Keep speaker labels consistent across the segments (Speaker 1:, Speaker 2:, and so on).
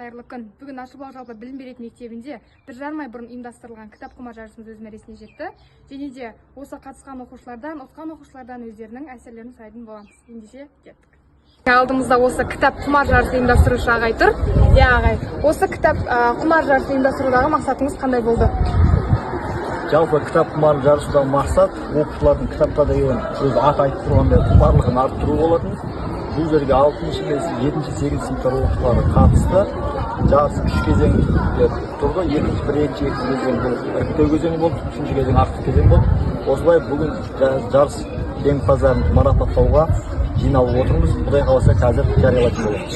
Speaker 1: қайырлы күн. Бүгін Ашылбұлақ жалпы білім беретін мектебінде 1,5 ай бұрын ұйымдастырылған кітап құмар жарысымыз өз мәресіне жетті. Және де осы қатысқан оқушылардан, ұтқан оқушылардан өздерінің әсерлерін сұрайтын боламыз. Ендеше кеттік. Алдымызда осы кітап құмар жарысы ұйымдастырушы ағай тұр. Ағай, осы кітап құмар жарысы ұйымдастырудағы мақсатыңыз қандай болды?
Speaker 2: Жалпы кітап құмар жарысудағы мақсат оқушылардың кітапқа деген өз аты айтып тұрғандай құмарлығын арттыру болатын. Бұл жерге 6-шы, 7-ші, 8-ші сыныптар оқушылары қатысты. Жарыс 3 кезеңде тұрды. Екінші, бірінші кезең бұл іріктеу кезеңі болды, үшінші кезең ақтық кезең болды. Осылай бүгін жарыс жеңімпаздарын марапаттауға жиналып отырмыз. Құдай қаласа қазір жариялайтын боламыз.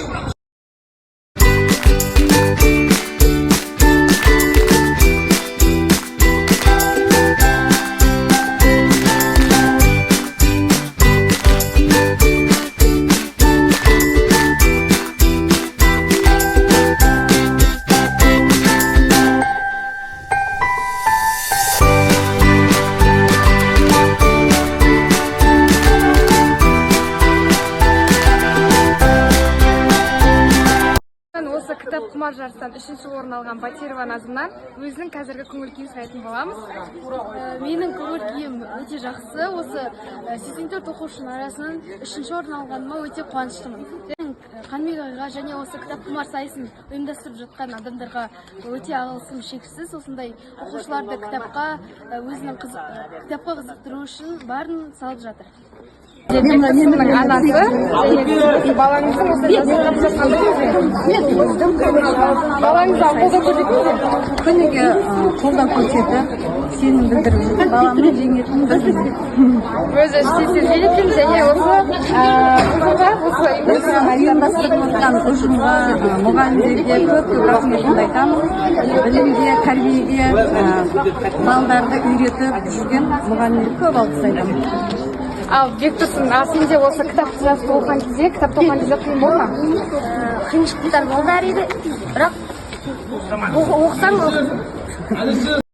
Speaker 1: Осы кітап құмар жарыстан 3-ші орын алған Батирова Назымнан өзінің қазіргі көңіл күйін сұрайтын боламыз.
Speaker 3: Менің көңіл күйім өте жақсы. Осы 84 оқушының арасынан 3-ші орын алғаныма өте қуаныштымын. Қанбек ағайға және осы кітап құмар сайысын ұйымдастырып жатқан адамдарға өте алғысым шексіз. Осындай оқушыларды кітапқа қызықтыру үшін барын салып жатыр.
Speaker 1: Бектұрсынның анасы, балаңыздың осы жасырып жатқандай балаңызға қолдау көрсетеді.
Speaker 4: Күніге қолдау көрсетіп, сенім білдіріп, баламның жеңетінін білдіріп.
Speaker 1: Өзі істесіз елетін және
Speaker 4: ұйымдастырып отырған ұжымға, мұғалімдерге көп рахметін айтамын. Білімге, тәрбиеге, балдарды үйретіп жүрген мұғалімдерге көп алғыс айтамын.
Speaker 1: Ал Бектұрсын, сенде осы кітап жазып оқыған кезде, кітапты оқыған кезде қиын болды ма?
Speaker 3: Қиыншылықтар болды әрине, бірақ оқысаң